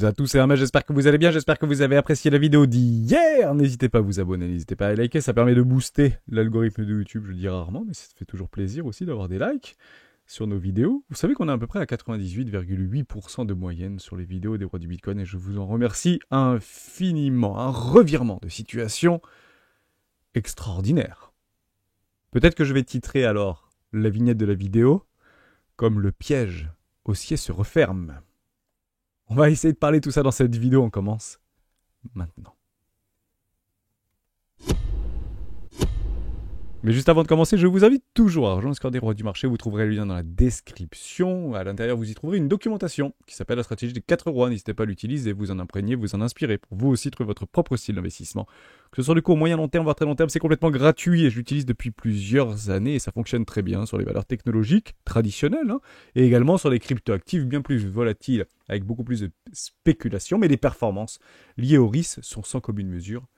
toutes et à tous, c'est Hermès, j'espère que vous allez bien, j'espère que vous avez apprécié la vidéo d'hier. N'hésitez pas à vous abonner, n'hésitez pas à liker, ça permet de booster l'algorithme de YouTube, je le dis rarement, mais ça fait toujours plaisir aussi d'avoir des likes sur nos vidéos. Vous savez qu'on est à peu près à 98,8% de moyenne sur les vidéos des rois du Bitcoin et je vous en remercie infiniment. Un revirement de situation extraordinaire. Peut-être que je vais titrer alors la vignette de la vidéo comme le piège haussier se referme. On va essayer de parler de tout ça dans cette vidéo, on commence maintenant. Mais juste avant de commencer, je vous invite toujours à rejoindre le Score des rois du marché. Vous trouverez le lien dans la description. À l'intérieur, vous y trouverez une documentation qui s'appelle la stratégie des 4 rois. N'hésitez pas à l'utiliser, vous en imprégner, vous en inspirer pour vous aussi trouver votre propre style d'investissement. Que ce soit du court, moyen, long terme, voire très long terme, c'est complètement gratuit et je l'utilise depuis plusieurs années et ça fonctionne très bien sur les valeurs technologiques traditionnelles et également sur les cryptoactifs bien plus volatiles avec beaucoup plus de spéculation, mais les performances liées au risque sont sans commune mesure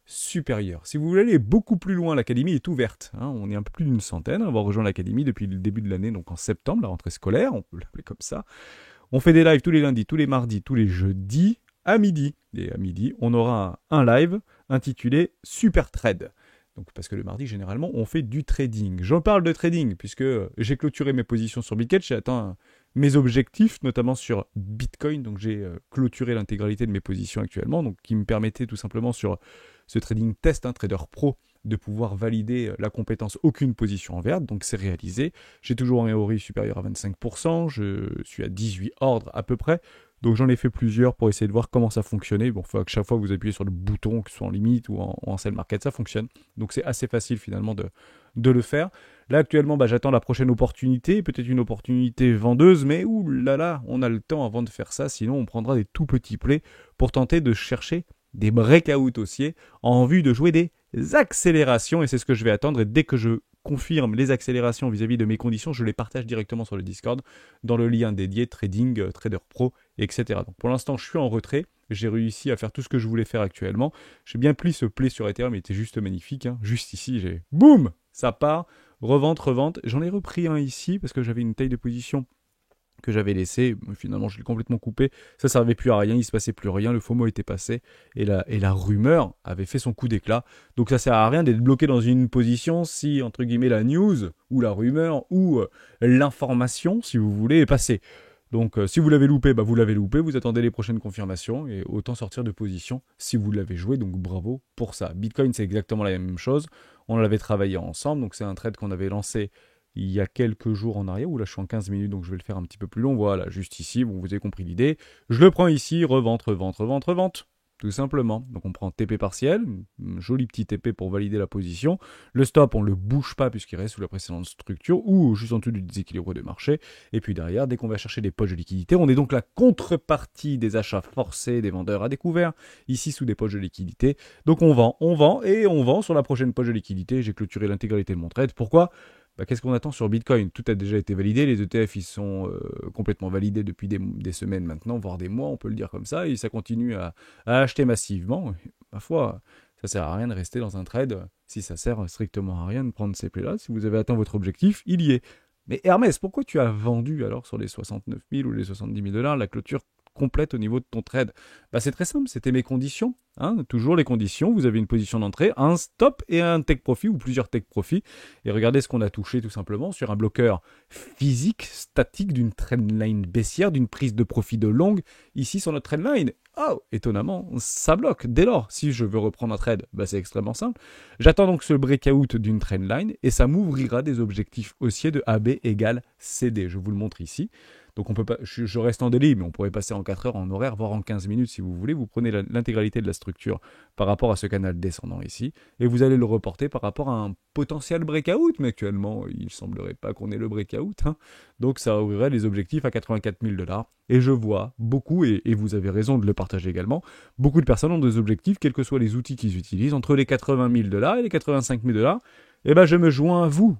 supérieure. Si vous voulez aller beaucoup plus loin, l'académie est ouverte. On est un peu plus d'une centaine à avoir rejoint l'académie depuis le début de l'année, donc en septembre, la rentrée scolaire, on peut l'appeler comme ça. On fait des lives tous les lundis, tous les mardis, tous les jeudis à midi. Et à midi, on aura un live intitulé Super Trade. Donc, parce que le mardi, généralement, on fait du trading. J'en parle de trading puisque j'ai clôturé mes positions sur Bitcoin, j'ai atteint mes objectifs, notamment sur Bitcoin. Donc, j'ai clôturé l'intégralité de mes positions actuellement, donc qui me permettait tout simplement sur ce trading test, Trader Pro, de pouvoir valider la compétence aucune position en verte. Donc, c'est réalisé. J'ai toujours un ROI supérieur à 25%. Je suis à 18 ordres à peu près. Donc j'en ai fait plusieurs pour essayer de voir comment ça fonctionnait. Bon, il faut que chaque fois que vous appuyez sur le bouton, que ce soit en limite ou en sell market, ça fonctionne. Donc c'est assez facile finalement de le faire. Là actuellement, j'attends la prochaine opportunité, peut-être une opportunité vendeuse, mais oulala, on a le temps avant de faire ça, sinon on prendra des tout petits plays pour tenter de chercher des breakouts haussiers en vue de jouer des accélérations. Et c'est ce que je vais attendre. Et dès que je confirme les accélérations vis-à-vis de mes conditions, je les partage directement sur le Discord dans le lien dédié Trading, Trader Pro, etc. Donc pour l'instant, je suis en retrait. J'ai réussi à faire tout ce que je voulais faire actuellement. J'ai bien pris ce play sur Ethereum, il était juste magnifique. Juste ici, j'ai boum, ça part, revente. J'en ai repris un ici parce que j'avais une taille de position que j'avais laissé, finalement je l'ai complètement coupé, ça servait plus à rien, il se passait plus rien, le FOMO était passé, et la rumeur avait fait son coup d'éclat, donc ça sert à rien d'être bloqué dans une position si, entre guillemets, la news, ou la rumeur, ou l'information, si vous voulez, est passée. Donc si vous l'avez loupé, vous l'avez loupé, vous attendez les prochaines confirmations, et autant sortir de position si vous l'avez joué, donc bravo pour ça. Bitcoin c'est exactement la même chose, on l'avait travaillé ensemble, donc c'est un trade qu'on avait lancé il y a quelques jours en arrière, où là je suis en 15 minutes, donc je vais le faire un petit peu plus long, voilà, juste ici, bon, vous avez compris l'idée. Je le prends ici, revente, tout simplement. Donc on prend TP partiel, un joli petit TP pour valider la position. Le stop, on ne le bouge pas puisqu'il reste sous la précédente structure, ou juste en dessous du déséquilibre de marché. Et puis derrière, dès qu'on va chercher des poches de liquidité, on est donc la contrepartie des achats forcés des vendeurs à découvert, ici sous des poches de liquidité. Donc on vend sur la prochaine poche de liquidité. J'ai clôturé l'intégralité de mon trade. Pourquoi ? Qu'est-ce qu'on attend sur Bitcoin ? Tout a déjà été validé, les ETF ils sont complètement validés depuis des semaines maintenant, voire des mois, on peut le dire comme ça, et ça continue à acheter massivement. Et, ma foi, ça sert à rien de rester dans un trade si ça sert strictement à rien de prendre ces plays-là. Si vous avez atteint votre objectif, il y est. Mais Hermès, pourquoi tu as vendu alors sur les 69 000 ou les 70 000 $ la clôture complète au niveau de ton trade? C'est très simple, c'était mes conditions, toujours les conditions, vous avez une position d'entrée, un stop et un take profit ou plusieurs take profit, et regardez ce qu'on a touché tout simplement sur un bloqueur physique, statique d'une trendline baissière, d'une prise de profit de longue, ici sur notre trendline. Oh, étonnamment, ça bloque. Dès lors, si je veux reprendre un trade, c'est extrêmement simple. J'attends donc ce breakout d'une trendline et ça m'ouvrira des objectifs haussiers de AB égale CD. Je vous le montre ici. Donc on peut pas, je reste en daily, mais on pourrait passer en 4 heures en horaire, voire en 15 minutes si vous voulez. Vous prenez l'intégralité de la structure par rapport à ce canal descendant ici, et vous allez le reporter par rapport à un potentiel breakout, mais actuellement, il ne semblerait pas qu'on ait le breakout. Donc ça ouvrirait les objectifs à 84 000 $. Et je vois beaucoup, et vous avez raison de le partager également, beaucoup de personnes ont des objectifs, quels que soient les outils qu'ils utilisent, entre les 80 000 $ et les 85 000 $. Et je me joins à vous.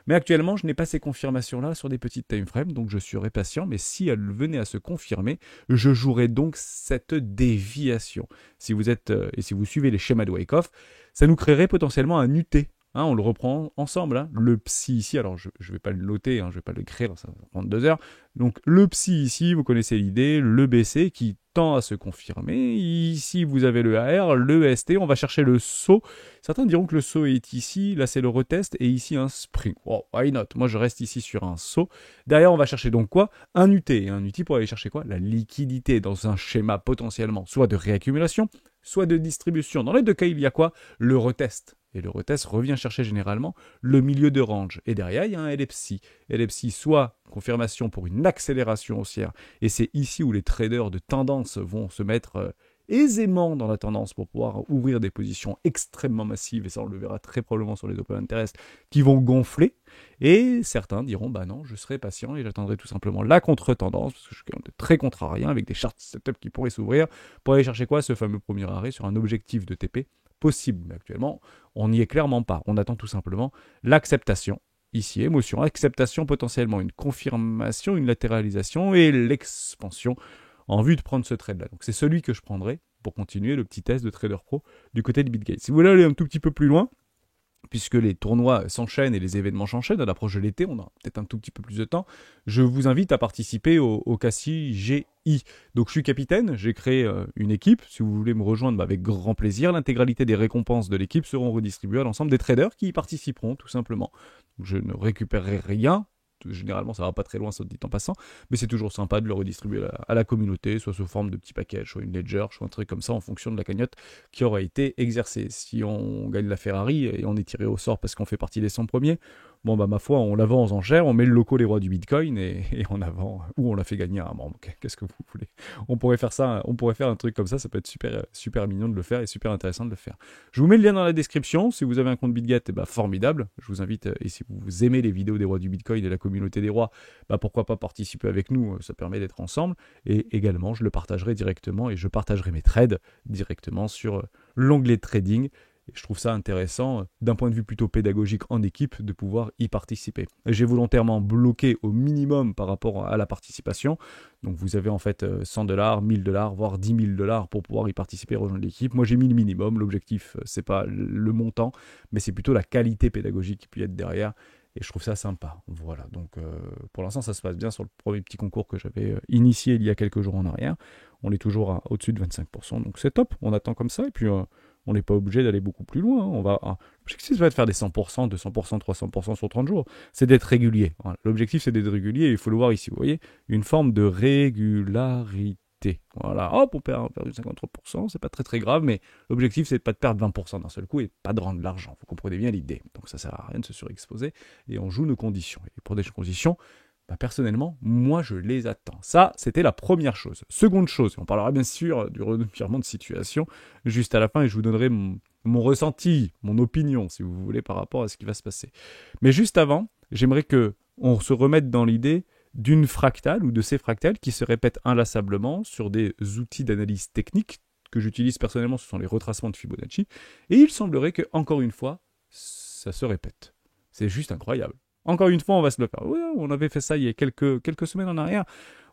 Mais actuellement, je n'ai pas ces confirmations-là sur des petites timeframes, donc je serai patient. Mais si elles venaient à se confirmer, je jouerai donc cette déviation. Si vous êtes et si vous suivez les schémas de Wyckoff, ça nous créerait potentiellement un UT, On le reprend ensemble. Hein. Le psy ici, alors je ne vais pas le noter, je ne vais pas l'écrire, ça va prendre 2 heures. Donc le psy ici, vous connaissez l'idée, le BC qui tend à se confirmer. Ici, vous avez le AR, le ST, on va chercher le saut. Certains diront que le saut est ici, là c'est le retest, et ici un spring. Oh, why not? Moi je reste ici sur un saut. Derrière, on va chercher donc quoi? Un UT. Et un UT pour aller chercher quoi? La liquidité dans un schéma potentiellement soit de réaccumulation, soit de distribution. Dans les deux cas, il y a quoi? Le retest. Et le retest revient chercher généralement le milieu de range. Et derrière, il y a un LFC. LFC, soit confirmation pour une accélération haussière. Et c'est ici où les traders de tendance vont se mettre aisément dans la tendance pour pouvoir ouvrir des positions extrêmement massives. Et ça, on le verra très probablement sur les open interest qui vont gonfler. Et certains diront, bah non, je serai patient et j'attendrai tout simplement la contre-tendance, parce que je suis quand même très contrarien avec des charts setup qui pourraient s'ouvrir pour aller chercher quoi? Ce fameux premier arrêt sur un objectif de TP possible. Mais actuellement, on n'y est clairement pas. On attend tout simplement l'acceptation. Ici, émotion, acceptation, potentiellement une confirmation, une latéralisation et l'expansion en vue de prendre ce trade-là. Donc c'est celui que je prendrai pour continuer le petit test de Trader Pro du côté de BitGate. Si vous voulez aller un tout petit peu plus loin, puisque les tournois s'enchaînent et les événements s'enchaînent, à l'approche de l'été, on a peut-être un tout petit peu plus de temps, je vous invite à participer au Cassis GI. Donc je suis capitaine, j'ai créé une équipe, si vous voulez me rejoindre, avec grand plaisir. L'intégralité des récompenses de l'équipe seront redistribuées à l'ensemble des traders qui y participeront, tout simplement. Donc, je ne récupérerai rien. Généralement, ça va pas très loin, ça dit en passant, mais c'est toujours sympa de le redistribuer à la communauté, soit sous forme de petits paquets, soit une ledger, soit un truc comme ça, en fonction de la cagnotte qui aura été exercée. Si on gagne la Ferrari et on est tiré au sort parce qu'on fait partie des 100 premiers, bon bah ma foi, on la vend aux enchères, on met le loco les rois du Bitcoin et on la vend, ou on la fait gagner à un membre. Qu'est-ce que vous voulez? On pourrait faire ça, on pourrait faire un truc comme ça peut être super mignon de le faire et super intéressant de le faire. Je vous mets le lien dans la description. Si vous avez un compte BitGet, formidable. Je vous invite, et si vous aimez les vidéos des rois du Bitcoin et la communauté des rois, pourquoi pas participer avec nous, ça permet d'être ensemble. Et également, je le partagerai directement et je partagerai mes trades directement sur l'onglet de trading. Et je trouve ça intéressant, d'un point de vue plutôt pédagogique en équipe, de pouvoir y participer. J'ai volontairement bloqué au minimum par rapport à la participation. Donc vous avez en fait 100 $, 1000 $, voire 10 000 $ pour pouvoir y participer et rejoindre l'équipe. Moi j'ai mis le minimum. L'objectif, c'est pas le montant, mais c'est plutôt la qualité pédagogique qui peut y être derrière. Et je trouve ça sympa. Voilà, donc pour l'instant ça se passe bien sur le premier petit concours que j'avais initié il y a quelques jours en arrière. On est toujours au-dessus de 25%, donc c'est top. On attend comme ça et puis on n'est pas obligé d'aller beaucoup plus loin. L'objectif, c'est pas de faire des 100%, 200%, 300% sur 30 jours. C'est d'être régulier. Voilà. L'objectif, c'est d'être régulier. Et il faut le voir ici. Vous voyez, une forme de régularité. Voilà. Hop, on perd 53%. C'est pas très très grave. Mais l'objectif, c'est de pas de perdre 20% d'un seul coup et pas de rendre de l'argent. Vous comprenez bien l'idée. Donc ça sert à rien de se surexposer. Et on joue nos conditions. Et pour des conditions, personnellement, moi je les attends. Ça, c'était la première chose. Seconde chose, on parlera bien sûr du revirement de situation juste à la fin et je vous donnerai mon ressenti, mon opinion, si vous voulez, par rapport à ce qui va se passer. Mais juste avant, j'aimerais qu'on se remette dans l'idée d'une fractale ou de ces fractales qui se répètent inlassablement sur des outils d'analyse technique que j'utilise personnellement, ce sont les retracements de Fibonacci. Et il semblerait que, encore une fois, ça se répète. C'est juste incroyable. Encore une fois, on va se le faire. Oui, on avait fait ça il y a quelques semaines en arrière.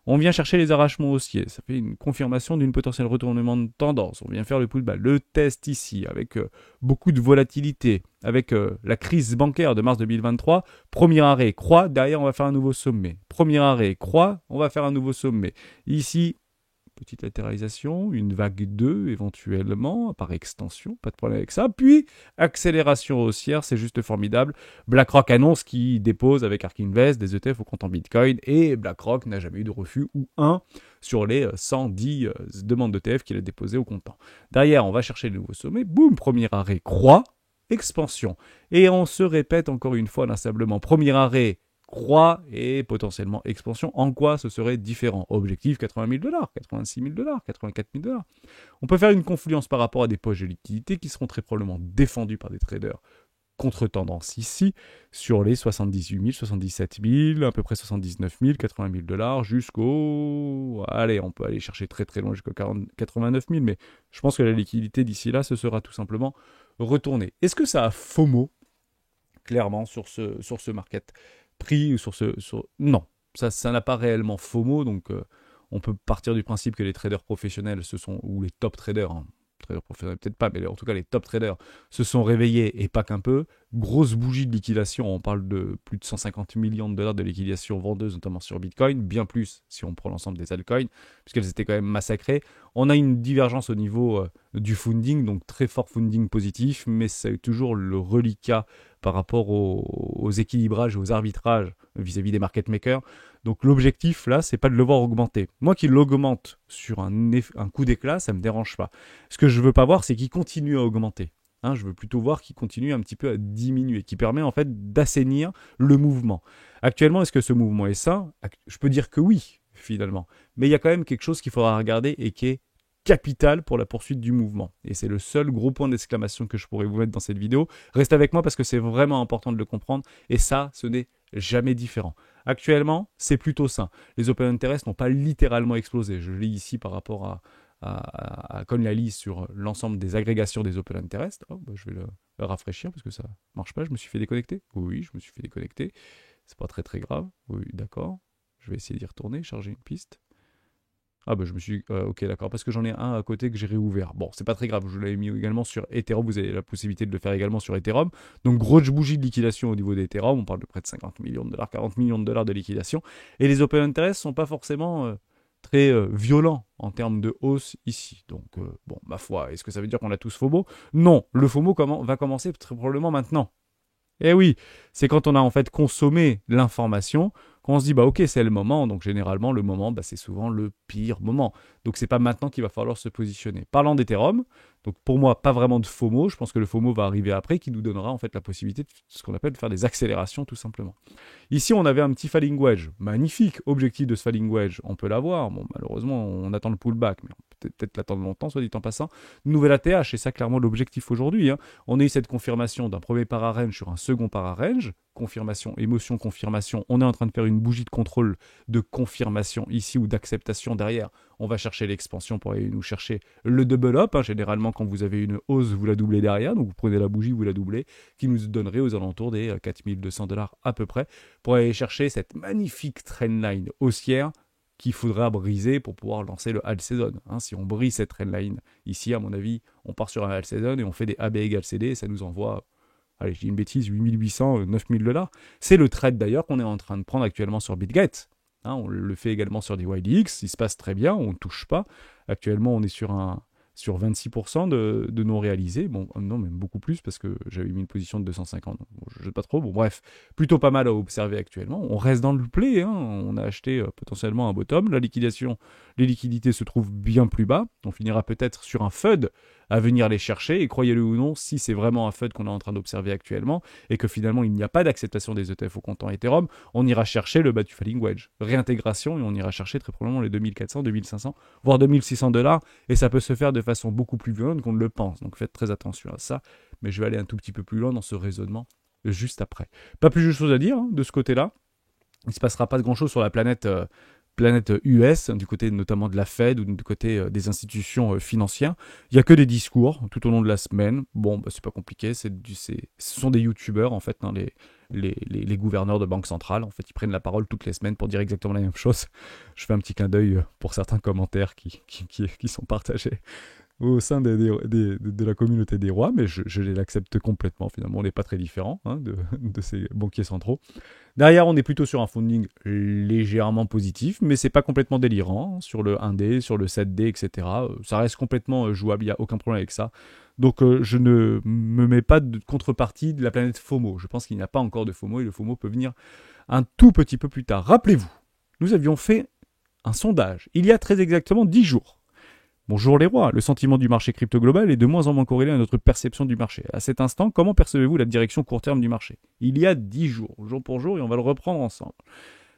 On vient chercher les arrachements haussiers. Ça fait une confirmation d'une potentielle retournement de tendance. On vient faire le pullback, le test ici, avec beaucoup de volatilité, avec la crise bancaire de mars 2023. Premier arrêt, croît. Derrière, on va faire un nouveau sommet. Premier arrêt, croît. On va faire un nouveau sommet. Ici, petite latéralisation, une vague 2 éventuellement, par extension, pas de problème avec ça. Puis, accélération haussière, c'est juste formidable. BlackRock annonce qu'il dépose avec ARK Invest des ETF au compte en Bitcoin et BlackRock n'a jamais eu de refus ou un sur les 110 demandes d'ETF qu'il a déposées au comptant. Derrière, on va chercher le nouveau sommet. Boum, premier arrêt, croît, expansion. Et on se répète encore une fois inlassablement. Premier arrêt, croît et potentiellement expansion. En quoi ce serait différent? Objectif 80 000 $, 86 000 $, 84 000 $. On peut faire une confluence par rapport à des poches de liquidité qui seront très probablement défendus par des traders contre-tendance ici, sur les 78 000, 77 000, à peu près 79 000, 80 000 $ jusqu'au... Allez, on peut aller chercher très très loin jusqu'au 89 000, mais je pense que la liquidité d'ici là, ce sera tout simplement retournée. Est-ce que ça a FOMO, clairement, sur ce market prix non, ça n'a pas réellement FOMO, donc on peut partir du principe que les traders professionnels ou les top traders, traders professionnels peut-être pas, mais en tout cas les top traders se sont réveillés et pas qu'un peu. Grosse bougie de liquidation, on parle de plus de 150 millions de dollars de liquidation vendeuse, notamment sur Bitcoin, bien plus si on prend l'ensemble des altcoins, puisqu'elles étaient quand même massacrées. On a une divergence au niveau du funding, donc très fort funding positif, mais c'est toujours le reliquat par rapport aux équilibrages et aux arbitrages vis-à-vis des market makers. Donc l'objectif là, c'est pas de le voir augmenter. Moi qui l'augmente sur un coup d'éclat, ça me dérange pas. Ce que je veux pas voir, c'est qu'il continue à augmenter. Je veux plutôt voir qu'il continue un petit peu à diminuer, qui permet en fait d'assainir le mouvement. Actuellement, est-ce que ce mouvement est sain? Je peux dire que oui, finalement. Mais il y a quand même quelque chose qu'il faudra regarder et qui est capital pour la poursuite du mouvement. Et c'est le seul gros point d'exclamation que je pourrais vous mettre dans cette vidéo. Restez avec moi parce que c'est vraiment important de le comprendre. Et ça, ce n'est jamais différent. Actuellement, c'est plutôt sain. Les open interest n'ont pas littéralement explosé. Je lis ici par rapport à CoinList sur l'ensemble des agrégations des open interest. Je vais le rafraîchir parce que ça marche pas. Je me suis fait déconnecter. Oui, je me suis fait déconnecter. C'est pas très grave. Oui, d'accord. Je vais essayer d'y retourner, charger une piste. Je me suis... ok, d'accord, parce que j'en ai un à côté que j'ai réouvert. Bon, c'est pas très grave, je l'avais mis également sur Ethereum, vous avez la possibilité de le faire également sur Ethereum. Donc, grosse bougie de liquidation au niveau d'Ethereum, on parle de près de 50 millions de dollars, 40 millions de dollars de liquidation. Et les open interest sont pas forcément très violents en termes de hausse ici. Donc, ma foi, est-ce que ça veut dire qu'on a tous FOMO? Non, le FOMO va commencer très probablement maintenant. Eh oui, c'est quand on a en fait consommé l'information qu'on se dit ok, c'est le moment. Donc généralement le moment c'est souvent le pire moment. Donc c'est pas maintenant qu'il va falloir se positionner. Parlant d'Ethereum, donc pour moi pas vraiment de FOMO, je pense que le FOMO va arriver après qui nous donnera en fait la possibilité de ce qu'on appelle de faire des accélérations tout simplement. Ici on avait un petit falling wedge, magnifique objectif de ce falling wedge, on peut l'avoir. Bon malheureusement on attend le pullback, mais on peut peut-être l'attendre longtemps, soit dit en passant. Nouvelle ATH, c'est ça clairement l'objectif aujourd'hui. On a eu cette confirmation d'un premier para-range sur un second para-range. Confirmation, émotion, confirmation. On est en train de faire une bougie de contrôle de confirmation ici ou d'acceptation derrière. On va chercher l'expansion pour aller nous chercher le double up. Généralement, quand vous avez une hausse, vous la doublez derrière. Donc, vous prenez la bougie, vous la doublez, qui nous donnerait aux alentours des 4200 dollars à peu près pour aller chercher cette magnifique trendline haussière qu'il faudra briser pour pouvoir lancer le All Season. Si on brise cette trendline ici, à mon avis, on part sur un All Season et on fait des AB égale CD et ça nous envoie... Allez, je dis une bêtise, 8800, 9000 dollars. C'est le trade d'ailleurs qu'on est en train de prendre actuellement sur BitGet. On le fait également sur des YDX, il se passe très bien, on ne touche pas. Actuellement, on est sur 26% de non réalisés. Bon, non, même beaucoup plus parce que j'avais mis une position de 250. Je ne sais pas trop. Bon, bref, plutôt pas mal à observer actuellement. On reste dans le play. On a acheté potentiellement un bottom. La liquidation, les liquidités se trouvent bien plus bas. On finira peut-être sur un FUD à venir les chercher. Et croyez-le ou non, si c'est vraiment un FUD qu'on est en train d'observer actuellement et que finalement il n'y a pas d'acceptation des ETF au comptant Ethereum, on ira chercher le bas du falling wedge. Réintégration et on ira chercher très probablement les 2400, 2500, voire 2600 dollars. Et ça peut se faire de façon beaucoup plus violente qu'on ne le pense. Donc faites très attention à ça. Mais je vais aller un tout petit peu plus loin dans ce raisonnement juste après. Pas plus de choses à dire de ce côté-là. Il ne se passera pas grand-chose sur la planète US, du côté notamment de la Fed ou du côté des institutions financières. Il n'y a que des discours tout au long de la semaine. Bon, c'est pas compliqué, ce sont des youtubeurs en fait, les gouverneurs de banque centrale. En fait, ils prennent la parole toutes les semaines pour dire exactement la même chose. Je fais un petit clin d'œil pour certains commentaires qui sont partagés au sein de la communauté des rois, mais je les accepte complètement. Finalement, on n'est pas très différent de ces banquiers centraux. Derrière, on est plutôt sur un funding légèrement positif, mais c'est pas complètement délirant. Sur le 1D, sur le 7D, etc. Ça reste complètement jouable, il n'y a aucun problème avec ça. Donc je ne me mets pas de contrepartie de la planète FOMO. Je pense qu'il n'y a pas encore de FOMO et le FOMO peut venir un tout petit peu plus tard. Rappelez-vous, nous avions fait un sondage il y a très exactement 10 jours. Bonjour les rois, le sentiment du marché crypto global est de moins en moins corrélé à notre perception du marché. À cet instant, comment percevez-vous la direction court terme du marché? Il y a 10 jours, jour pour jour, et on va le reprendre ensemble.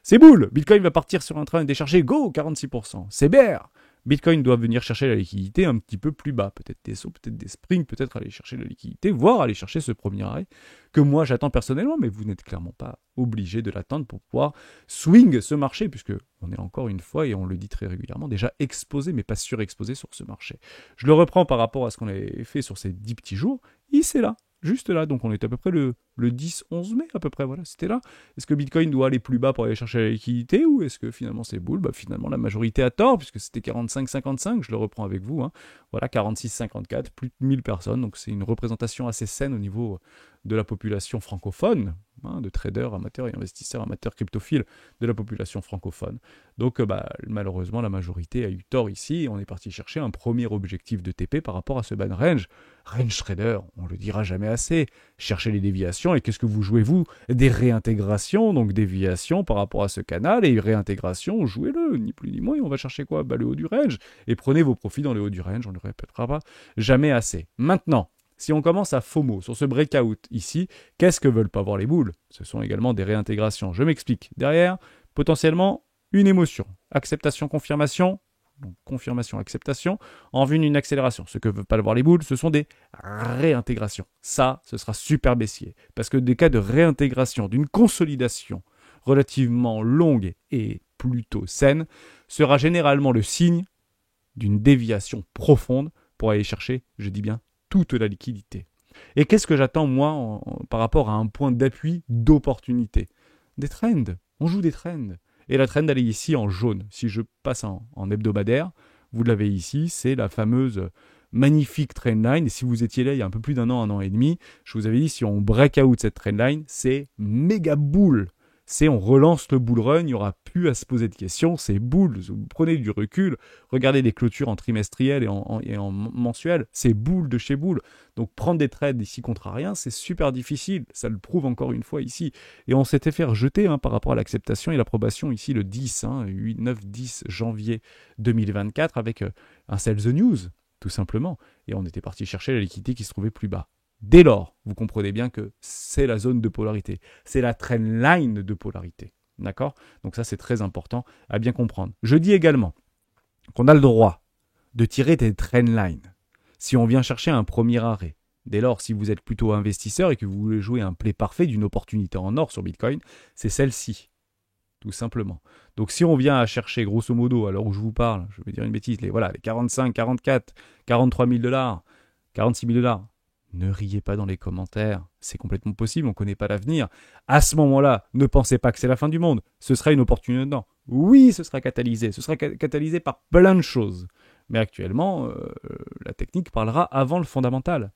C'est boule, Bitcoin va partir sur un train de décharger, go, 46%. C'est bear, Bitcoin doit venir chercher la liquidité un petit peu plus bas, peut-être des sauts, peut-être des springs, peut-être aller chercher la liquidité, voire aller chercher ce premier arrêt que moi j'attends personnellement, mais vous n'êtes clairement pas obligé de l'attendre pour pouvoir swing ce marché, puisque on est encore une fois, et on le dit très régulièrement, déjà exposé, mais pas surexposé sur ce marché. Je le reprends par rapport à ce qu'on avait fait sur ces 10 petits jours, et c'est là, juste là. Donc on est à peu près le 10-11 mai à peu près, voilà, c'était là. Est-ce que Bitcoin doit aller plus bas pour aller chercher la liquidité ou est-ce que finalement c'est bull? Finalement la majorité a tort puisque c'était 45-55, je le reprends avec vous, hein. Voilà, 46-54, plus de 1000 personnes, donc c'est une représentation assez saine au niveau de la population francophone, hein, de traders amateurs et investisseurs amateurs cryptophiles de la population francophone. Donc malheureusement la majorité a eu tort ici et on est parti chercher un premier objectif de TP par rapport à ce ban range. Range trader, on le dira jamais assez, cherchez les déviations et qu'est-ce que vous jouez vous? Des réintégrations, donc déviations par rapport à ce canal et réintégration, jouez-le, ni plus ni moins, et on va chercher quoi? Le haut du range et prenez vos profits dans le haut du range, on ne le répétera pas jamais assez. Maintenant, si on commence à FOMO sur ce breakout ici, qu'est-ce que veulent pas voir les boules? Ce sont également des réintégrations. Je m'explique. Derrière, potentiellement, une émotion. Acceptation, confirmation. Donc, confirmation, acceptation. En vue d'une accélération. Ce que veulent pas voir les boules, ce sont des réintégrations. Ça, ce sera super baissier. Parce que des cas de réintégration, d'une consolidation relativement longue et plutôt saine, sera généralement le signe d'une déviation profonde pour aller chercher, je dis bien, toute la liquidité. Et qu'est-ce que j'attends, moi, par rapport à un point d'appui d'opportunité? Des trends. On joue des trends. Et la trend, elle est ici en jaune. Si je passe en hebdomadaire, vous l'avez ici, c'est la fameuse magnifique trendline. Et si vous étiez là il y a un peu plus d'un an et demi, je vous avais dit, si on break out cette trendline, c'est méga boule. C'est on relance le bull run, il n'y aura plus à se poser de questions, c'est bull, vous prenez du recul, regardez les clôtures en trimestriel et en mensuel, c'est bull de chez bull. Donc prendre des trades ici contre rien, c'est super difficile, ça le prouve encore une fois ici. Et on s'était fait rejeter par rapport à l'acceptation et l'approbation ici le 10, 8, 9, 10 janvier 2024 avec un sell the news, tout simplement. Et on était parti chercher la liquidité qui se trouvait plus bas. Dès lors, vous comprenez bien que c'est la zone de polarité. C'est la trendline de polarité. D'accord? Donc ça, c'est très important à bien comprendre. Je dis également qu'on a le droit de tirer des trendlines si on vient chercher un premier arrêt. Dès lors, si vous êtes plutôt investisseur et que vous voulez jouer un play parfait d'une opportunité en or sur Bitcoin, c'est celle-ci. Tout simplement. Donc si on vient à chercher, grosso modo, à l'heure où je vous parle, je vais dire une bêtise, les 45, 44, 43 000 $, 46 000 $, ne riez pas dans les commentaires, c'est complètement possible, on ne connaît pas l'avenir. À ce moment-là, ne pensez pas que c'est la fin du monde, ce sera une opportunité dedans. Oui, ce sera catalysé par plein de choses. Mais actuellement, la technique parlera avant le fondamental.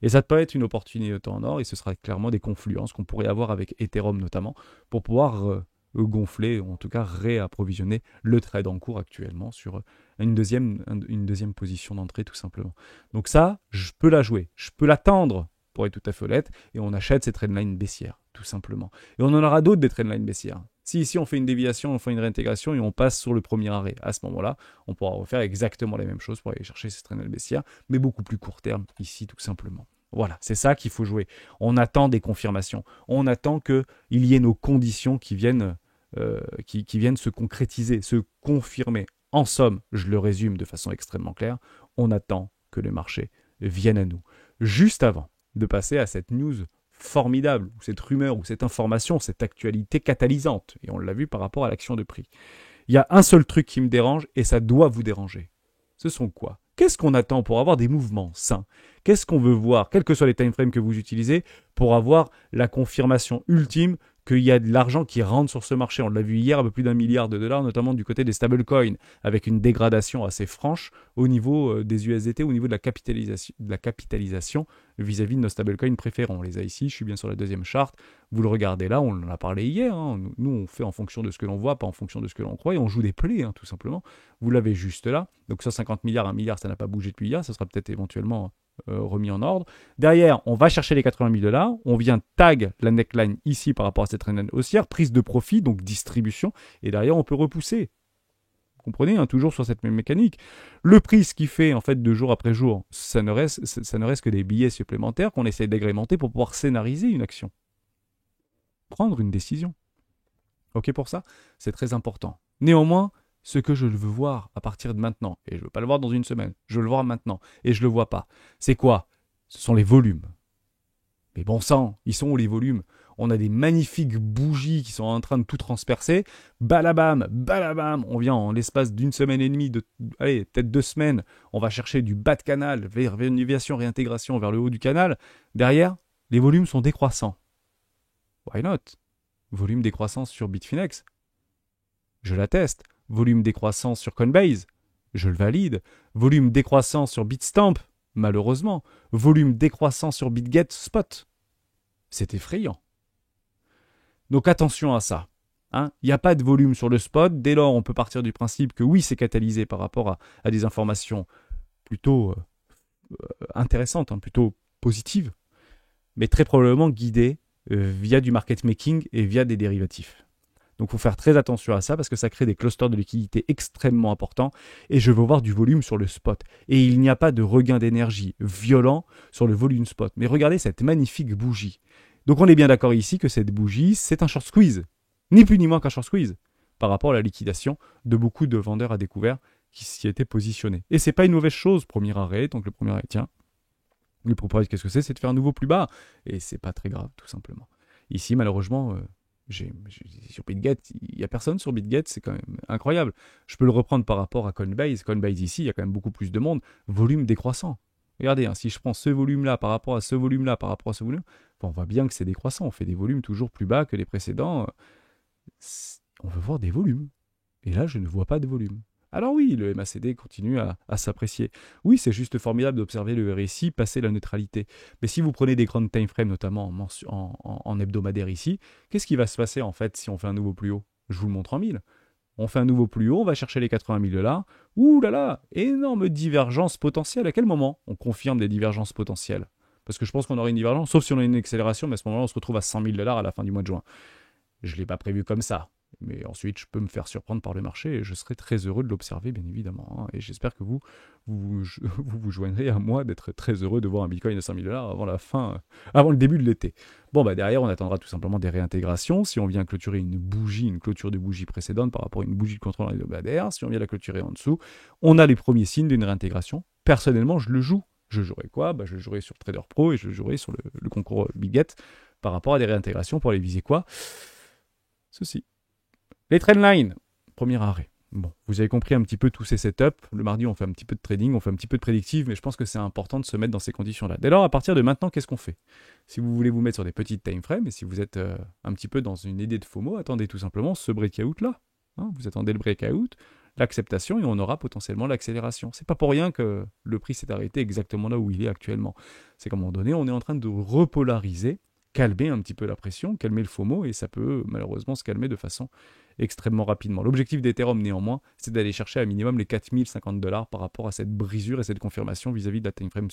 Et ça peut être une opportunité en or, et ce sera clairement des confluences qu'on pourrait avoir avec Ethereum notamment, pour pouvoir gonfler, ou en tout cas réapprovisionner le trade en cours actuellement sur une deuxième position d'entrée tout simplement. Donc ça, je peux la jouer, je peux l'attendre pour être tout à fait honnête, et on achète ces trendlines baissières, tout simplement. Et on en aura d'autres des trendlines baissières. Si ici on fait une déviation, on fait une réintégration et on passe sur le premier arrêt, à ce moment-là, on pourra refaire exactement les mêmes choses pour aller chercher ces trendlines baissières, mais beaucoup plus court terme ici tout simplement. Voilà, c'est ça qu'il faut jouer. On attend des confirmations. On attend qu'il y ait nos conditions qui viennent se concrétiser, se confirmer. En somme, je le résume de façon extrêmement claire, on attend que le marché vienne à nous. Juste avant de passer à cette news formidable, ou cette rumeur, ou cette information, cette actualité catalysante, et on l'a vu par rapport à l'action de prix. Il y a un seul truc qui me dérange, et ça doit vous déranger. Ce sont quoi? Qu'est-ce qu'on attend pour avoir des mouvements sains? Qu'est-ce qu'on veut voir, quels que soient les timeframes que vous utilisez, pour avoir la confirmation ultime qu'il y a de l'argent qui rentre sur ce marché? On l'a vu hier, un peu plus d'1 milliard de dollars, notamment du côté des stablecoins, avec une dégradation assez franche au niveau des USDT, au niveau de la capitalisation vis-à-vis de nos stablecoins préférents. On les a ici, je suis bien sur la deuxième charte. Vous le regardez là, on en a parlé hier. Nous, on fait en fonction de ce que l'on voit, pas en fonction de ce que l'on croit, et on joue des plays, tout simplement. Vous l'avez juste là. Donc 150 milliards, 1 milliard, ça n'a pas bougé depuis hier, ça sera peut-être éventuellement remis en ordre. Derrière, on va chercher les 80 000 $. On vient tag la neckline ici par rapport à cette trendline haussière, prise de profit, donc distribution. Et derrière, on peut repousser. Vous comprenez, toujours sur cette même mécanique. Le prix, ce qui fait en fait de jour après jour, ça ne reste que des billets supplémentaires qu'on essaie d'agrémenter pour pouvoir scénariser une action. Prendre une décision. Ok pour ça? C'est très important. Néanmoins, ce que je veux voir à partir de maintenant, et je ne veux pas le voir dans une semaine, je veux le voir maintenant, et je ne le vois pas, c'est quoi? Ce sont les volumes. Mais bon sang, ils sont où les volumes? On a des magnifiques bougies qui sont en train de tout transpercer. Balabam, balabam, on vient en l'espace d'une semaine et demie, allez, peut-être 2 semaines, on va chercher du bas de canal vers réinnovation, réintégration vers le haut du canal. Derrière, les volumes sont décroissants. Why not? Volume décroissant sur Bitfinex. Je l'atteste. Volume décroissant sur Coinbase. Je le valide. Volume décroissant sur Bitstamp. Malheureusement. Volume décroissant sur BitGet Spot. C'est effrayant. Donc attention à ça. Il n'y a pas de volume sur le spot. Dès lors, on peut partir du principe que oui, c'est catalysé par rapport à des informations plutôt intéressantes, plutôt positives, mais très probablement guidées via du market making et via des dérivatifs. Donc il faut faire très attention à ça parce que ça crée des clusters de liquidité extrêmement importants et je veux voir du volume sur le spot. Et il n'y a pas de regain d'énergie violent sur le volume spot. Mais regardez cette magnifique bougie. Donc on est bien d'accord ici que cette bougie, c'est un short squeeze. Ni plus ni moins qu'un short squeeze par rapport à la liquidation de beaucoup de vendeurs à découvert qui s'y étaient positionnés. Et c'est pas une mauvaise chose, premier arrêt. Donc le premier arrêt, tiens, le propriétaire, qu'est-ce que c'est? C'est de faire un nouveau plus bas. Et c'est pas très grave, tout simplement. Ici, malheureusement, sur BitGet, il n'y a personne sur BitGet, c'est quand même incroyable. Je peux le reprendre par rapport à Coinbase. Coinbase ici, il y a quand même beaucoup plus de monde. Volume décroissant. Regardez, si je prends ce volume-là par rapport à ce volume-là, par rapport à ce volume, on voit bien que c'est décroissant. On fait des volumes toujours plus bas que les précédents. On veut voir des volumes. Et là, je ne vois pas de volume. Alors oui, le MACD continue à s'apprécier. Oui, c'est juste formidable d'observer le RSI passer la neutralité. Mais si vous prenez des grandes time frames, notamment en hebdomadaire ici, qu'est-ce qui va se passer en fait si on fait un nouveau plus haut? Je vous le montre en 1000. On fait un nouveau plus haut, on va chercher les 80 000 $. Ouh là là, énorme divergence potentielle. À quel moment on confirme des divergences potentielles? Parce que je pense qu'on aurait une divergence, sauf si on a une accélération, mais à ce moment-là, on se retrouve à 100 000 $ à la fin du mois de juin. Je ne l'ai pas prévu comme ça. Mais ensuite, je peux me faire surprendre par le marché et je serai très heureux de l'observer, bien évidemment. Et j'espère que vous joindrez à moi d'être très heureux de voir un Bitcoin à 100 000 $ avant le début de l'été. Bon, derrière, on attendra tout simplement des réintégrations. Si on vient clôturer une clôture de bougie précédente par rapport à une bougie de contrôle hebdomadaire, si on vient la clôturer en dessous, on a les premiers signes d'une réintégration. Personnellement, je le joue. Je jouerai quoi? Je le jouerai sur Trader Pro et je le jouerai sur le concours BitGet par rapport à des réintégrations pour aller viser quoi? Ceci. Les trendlines, premier arrêt. Bon, vous avez compris un petit peu tous ces setups. Le mardi, on fait un petit peu de trading, on fait un petit peu de prédictive, mais je pense que c'est important de se mettre dans ces conditions-là. Dès lors, à partir de maintenant, qu'est-ce qu'on fait? Si vous voulez vous mettre sur des petites time frames, et si vous êtes un petit peu dans une idée de FOMO, attendez tout simplement ce breakout-là. Vous attendez le breakout, l'acceptation, et on aura potentiellement l'accélération. C'est pas pour rien que le prix s'est arrêté exactement là où il est actuellement. C'est qu'à un moment donné, on est en train de repolariser, calmer un petit peu la pression, calmer le FOMO, et ça peut malheureusement se calmer de façon extrêmement rapidement. L'objectif d'Ethereum, néanmoins, c'est d'aller chercher à minimum les 4050 $ par rapport à cette brisure et cette confirmation vis-à-vis de la time frame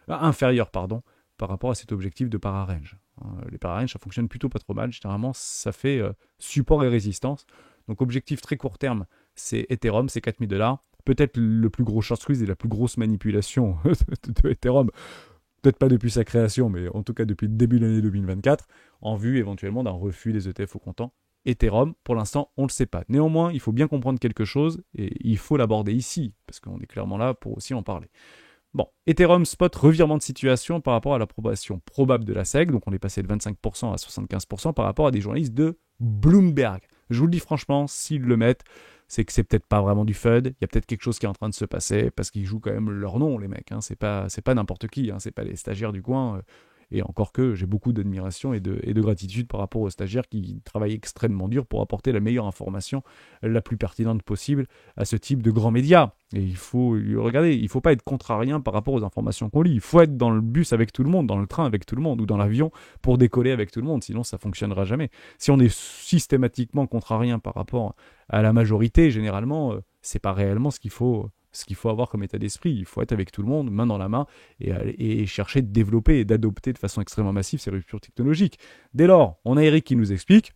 inférieure, par rapport à cet objectif de pararange. Les pararanges, ça fonctionne plutôt pas trop mal. Généralement, ça fait support et résistance. Donc, objectif très court terme, c'est Ethereum, c'est 4000 $. Peut-être le plus gros short squeeze et la plus grosse manipulation de Ethereum. Peut-être pas depuis sa création, mais en tout cas depuis le début de l'année 2024, en vue éventuellement d'un refus des ETF au comptant. Ethereum, pour l'instant, on ne le sait pas. Néanmoins, il faut bien comprendre quelque chose et il faut l'aborder ici, parce qu'on est clairement là pour aussi en parler. Bon, Ethereum spot revirement de situation par rapport à l'approbation probable de la SEC, donc on est passé de 25% à 75% par rapport à des journalistes de Bloomberg. Je vous le dis franchement, s'ils le mettent, c'est que c'est peut-être pas vraiment du FUD, il y a peut-être quelque chose qui est en train de se passer, parce qu'ils jouent quand même leur nom, les mecs, c'est pas n'importe qui, c'est pas les stagiaires du coin. Et encore que j'ai beaucoup d'admiration et de gratitude par rapport aux stagiaires qui travaillent extrêmement dur pour apporter la meilleure information la plus pertinente possible à ce type de grands médias. Et il faut pas être contrarien par rapport aux informations qu'on lit. Il faut être dans le bus avec tout le monde, dans le train avec tout le monde ou dans l'avion pour décoller avec tout le monde, sinon ça fonctionnera jamais. Si on est systématiquement contrarien par rapport à la majorité, généralement, c'est pas réellement ce qu'il faut avoir comme état d'esprit. Il faut être avec tout le monde, main dans la main, et chercher de développer et d'adopter de façon extrêmement massive ces ruptures technologiques. Dès lors, on a Eric qui nous explique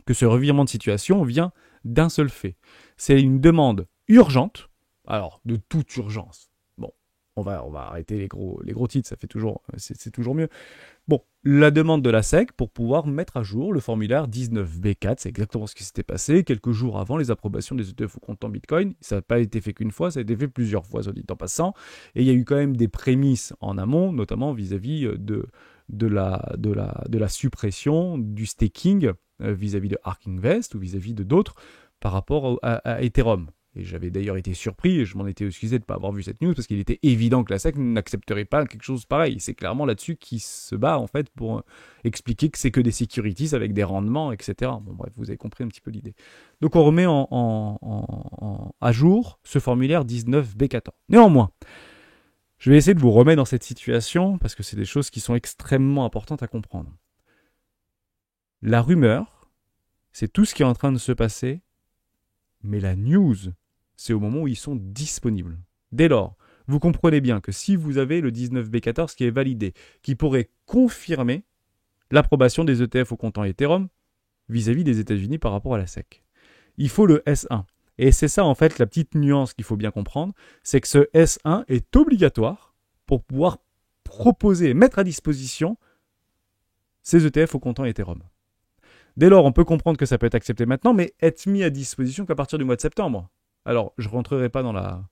que ce revirement de situation vient d'un seul fait. C'est une demande urgente, alors de toute urgence. Bon, on va arrêter les gros titres, ça fait c'est toujours mieux. Bon, la demande de la SEC pour pouvoir mettre à jour le formulaire 19B4, c'est exactement ce qui s'était passé quelques jours avant les approbations des ETF au comptant Bitcoin. Ça n'a pas été fait qu'une fois, ça a été fait plusieurs fois, soit dit en passant. Et il y a eu quand même des prémices en amont, notamment vis-à-vis de la suppression du staking vis-à-vis de Ark Invest ou vis-à-vis de d'autres par rapport à Ethereum. Et j'avais d'ailleurs été surpris, et je m'en étais excusé de ne pas avoir vu cette news, parce qu'il était évident que la SEC n'accepterait pas quelque chose pareil. C'est clairement là-dessus qu'il se bat, en fait, pour expliquer que c'est que des securities avec des rendements, etc. Bon, bref, vous avez compris un petit peu l'idée. Donc on remet à jour ce formulaire 19B14. Néanmoins, je vais essayer de vous remettre dans cette situation, parce que c'est des choses qui sont extrêmement importantes à comprendre. La rumeur, c'est tout ce qui est en train de se passer, mais la news, c'est au moment où ils sont disponibles. Dès lors, vous comprenez bien que si vous avez le 19B14 qui est validé, qui pourrait confirmer l'approbation des ETF au comptant Ethereum vis-à-vis des États-Unis par rapport à la SEC, il faut le S1. Et c'est ça, en fait, la petite nuance qu'il faut bien comprendre, c'est que ce S1 est obligatoire pour pouvoir proposer, mettre à disposition ces ETF au comptant Ethereum. Dès lors, on peut comprendre que ça peut être accepté maintenant, mais être mis à disposition qu'à partir du mois de septembre. Alors, je ne rentrerai pas dans la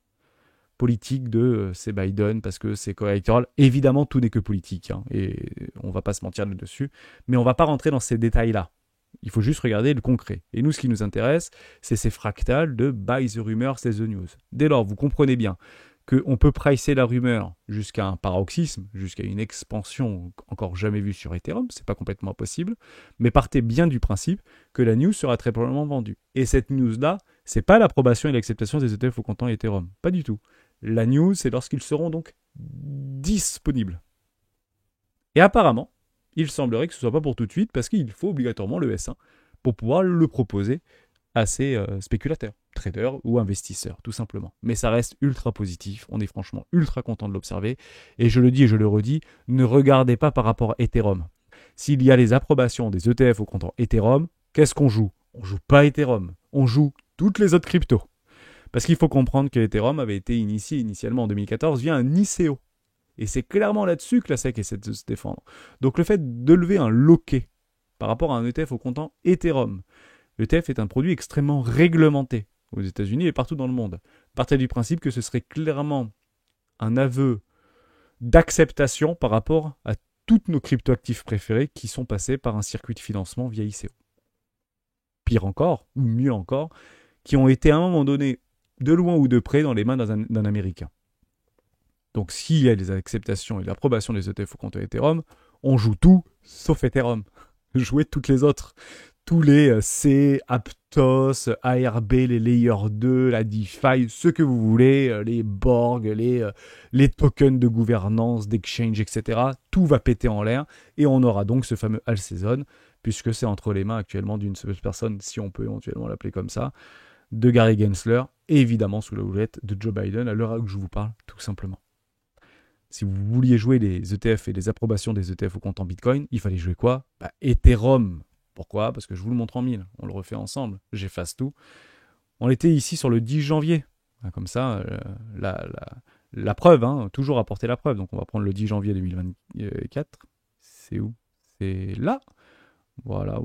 politique de c'est Biden parce que c'est coélectoral. Évidemment, tout n'est que politique, hein, et on ne va pas se mentir là-dessus, mais on ne va pas rentrer dans ces détails-là. Il faut juste regarder le concret. Et nous, ce qui nous intéresse, c'est ces fractales de buy the rumor, sell the news. Dès lors, vous comprenez bien qu'on peut pricer la rumeur jusqu'à un paroxysme, jusqu'à une expansion encore jamais vue sur Ethereum, c'est pas complètement impossible, mais partez bien du principe que la news sera très probablement vendue. Et cette news-là, c'est pas l'approbation et l'acceptation des ETF au comptant Ethereum, pas du tout. La news, c'est lorsqu'ils seront donc disponibles. Et apparemment, il semblerait que ce soit pas pour tout de suite, parce qu'il faut obligatoirement le S1 pour pouvoir le proposer à ces spéculateurs, traders ou investisseurs, tout simplement. Mais ça reste ultra positif, on est franchement ultra content de l'observer, et je le dis et je le redis, ne regardez pas par rapport à Ethereum. S'il y a les approbations des ETF au comptant Ethereum, qu'est-ce qu'on joue? On joue pas Ethereum, on joue toutes les autres cryptos. Parce qu'il faut comprendre que Ethereum avait été initié initialement en 2014 via un ICO. Et c'est clairement là-dessus que la SEC essaie de se défendre. Donc le fait de lever un loquet par rapport à un ETF au comptant Ethereum, l'ETF est un produit extrêmement réglementé aux États-Unis et partout dans le monde. Partez du principe que ce serait clairement un aveu d'acceptation par rapport à toutes nos cryptoactifs préférés qui sont passés par un circuit de financement via ICO. Pire encore, ou mieux encore, qui ont été à un moment donné, de loin ou de près, dans les mains d'un Américain. Donc s'il y a les acceptations et l'approbation des ETF au compte Ethereum, on joue tout sauf Ethereum. Jouez toutes les autres. Tous les C, Aptos, ARB, les Layer 2, la DeFi, ce que vous voulez, les Borg, les tokens de gouvernance, d'exchange, etc. Tout va péter en l'air et on aura donc ce fameux all season, puisque c'est entre les mains actuellement d'une seule personne, si on peut éventuellement l'appeler comme ça, de Gary Gensler, et évidemment sous la houlette de Joe Biden, à l'heure où je vous parle, tout simplement. Si vous vouliez jouer les ETF et les approbations des ETF au comptant Bitcoin, il fallait jouer quoi? Ethereum. Pourquoi? Parce que je vous le montre en mille. On le refait ensemble. J'efface tout. On était ici sur le 10 janvier. Comme ça, la preuve, hein, toujours apporter la preuve. Donc on va prendre le 10 janvier 2024. C'est où? C'est là. Voilà.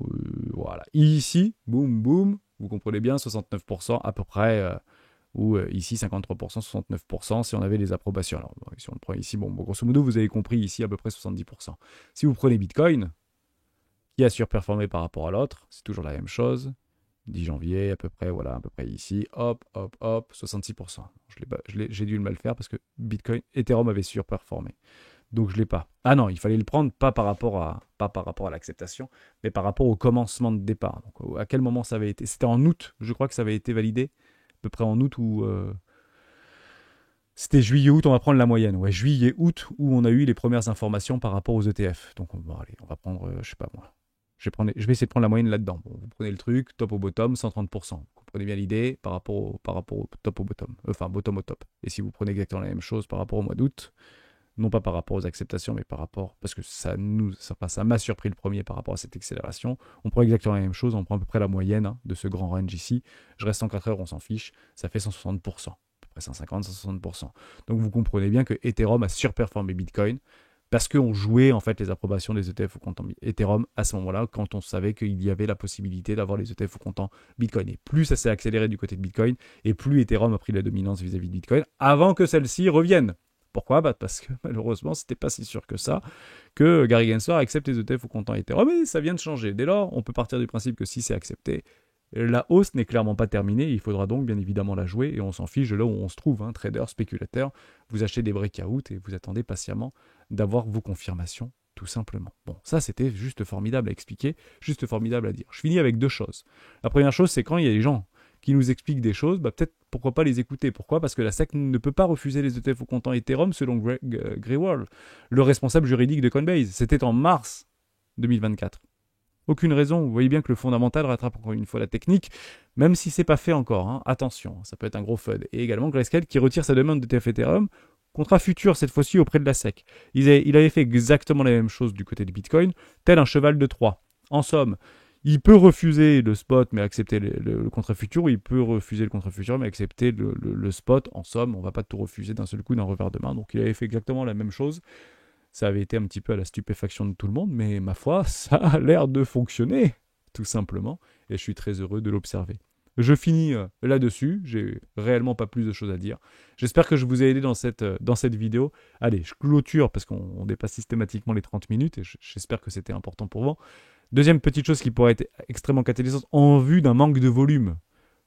Voilà. Ici, boum, boum. Vous comprenez bien, 69% à peu près. Ou ici 53%, 69% si on avait les approbations. Alors si on le prend ici, bon, grosso modo, vous avez compris ici à peu près 70%. Si vous prenez Bitcoin, qui a surperformé par rapport à l'autre, c'est toujours la même chose. 10 janvier, à peu près, voilà, à peu près ici, hop, 66%. J'ai dû le mal faire parce que Bitcoin, Ethereum avait surperformé. Donc je ne l'ai pas. Ah non, il fallait le prendre pas par rapport à l'acceptation, mais par rapport au commencement de départ. Donc à quel moment ça avait été? C'était en août, je crois que ça avait été validé. À peu près en août ou c'était juillet-août, on va prendre la moyenne. Ouais, juillet-août où on a eu les premières informations par rapport aux ETF. Donc on va prendre, je sais pas moi. Je vais essayer de prendre la moyenne là-dedans. Bon, vous prenez le truc, top au bottom, 130%. Vous comprenez bien l'idée par rapport au top au bottom. Enfin, bottom au top. Et si vous prenez exactement la même chose par rapport au mois d'août, non pas par rapport aux acceptations, mais par rapport, parce que ça m'a surpris le premier par rapport à cette accélération. On prend exactement la même chose, on prend à peu près la moyenne de ce grand range ici. Je reste en 4 heures, on s'en fiche, ça fait 160%, à peu près 150, 160%. Donc vous comprenez bien que Ethereum a surperformé Bitcoin, parce qu'on jouait en fait les approbations des ETF au comptant Ethereum à ce moment-là, quand on savait qu'il y avait la possibilité d'avoir les ETF au comptant Bitcoin. Et plus ça s'est accéléré du côté de Bitcoin, et plus Ethereum a pris la dominance vis-à-vis de Bitcoin, avant que celle-ci revienne. Pourquoi? Parce que malheureusement, c'était pas si sûr que ça, que Gary Gensler accepte les ETF au comptant Ethereum, mais ça vient de changer. Dès lors, on peut partir du principe que si c'est accepté, la hausse n'est clairement pas terminée, il faudra donc bien évidemment la jouer, et on s'en fiche de là où on se trouve, hein, trader, spéculateur, vous achetez des breakouts et vous attendez patiemment d'avoir vos confirmations, tout simplement. Bon, ça c'était juste formidable à expliquer, juste formidable à dire. Je finis avec deux choses. La première chose, c'est quand il y a des gens qui nous expliquent des choses, peut-être pourquoi pas les écouter. Pourquoi? Parce que la SEC ne peut pas refuser les ETF au comptant Ethereum selon Greg Greywald, le responsable juridique de Coinbase. C'était en mars 2024. Aucune raison. Vous voyez bien que le fondamental rattrape encore une fois la technique, même si c'est pas fait encore. Hein. Attention, ça peut être un gros FUD. Et également Grayscale qui retire sa demande d'ETF Ethereum, contrat futur cette fois-ci auprès de la SEC. Il avait fait exactement la même chose du côté de Bitcoin, tel un cheval de Troie. En somme, il peut refuser le spot mais accepter le contrat futur, ou il peut refuser le contrat futur mais accepter le spot. En somme, on ne va pas tout refuser d'un seul coup, d'un revers de main. Donc il avait fait exactement la même chose. Ça avait été un petit peu à la stupéfaction de tout le monde, mais ma foi, ça a l'air de fonctionner, tout simplement, et je suis très heureux de l'observer. Je finis là-dessus, j'ai réellement pas plus de choses à dire. J'espère que je vous ai aidé dans cette vidéo. Allez, je clôture parce qu'on dépasse systématiquement les 30 minutes, et j'espère que c'était important pour vous. Deuxième petite chose qui pourrait être extrêmement catalysante, en vue d'un manque de volume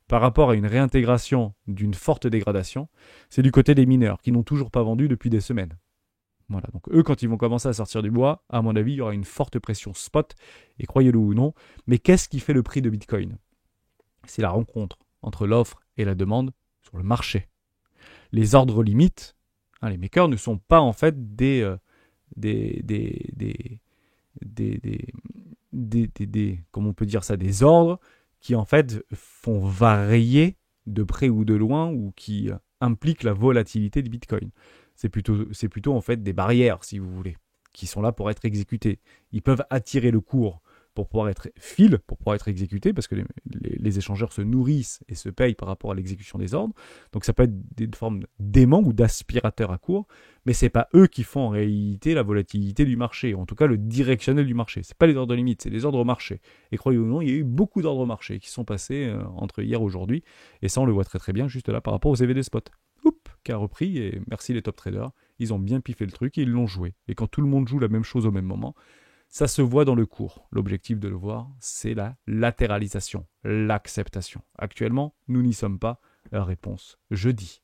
par rapport à une réintégration d'une forte dégradation, c'est du côté des mineurs, qui n'ont toujours pas vendu depuis des semaines. Voilà, donc eux, quand ils vont commencer à sortir du bois, à mon avis, il y aura une forte pression spot, et croyez-le ou non, mais qu'est-ce qui fait le prix de Bitcoin? C'est la rencontre entre l'offre et la demande sur le marché. Les ordres limites, hein, les makers ne sont pas en fait comment on peut dire ça, des ordres qui en fait font varier de près ou de loin, ou qui impliquent la volatilité du Bitcoin. C'est plutôt en fait des barrières, si vous voulez, qui sont là pour être exécutées. Ils peuvent attirer le cours pour pouvoir être pour pouvoir être exécutés, parce que les échangeurs se nourrissent et se payent par rapport à l'exécution des ordres. Donc ça peut être des formes d'aimants ou d'aspirateurs à cours, mais c'est pas eux qui font en réalité la volatilité du marché, en tout cas le directionnel du marché. C'est pas les ordres limites, c'est les ordres marché. Et croyez ou non, il y a eu beaucoup d'ordres marché qui sont passés entre hier et aujourd'hui, et ça on le voit très très bien juste là par rapport aux EVD spot. Qui a repris, et merci les top traders, ils ont bien piffé le truc et ils l'ont joué. Et quand tout le monde joue la même chose au même moment, ça se voit dans le cours. L'objectif de le voir, c'est la latéralisation, l'acceptation. Actuellement, nous n'y sommes pas. La réponse, jeudi.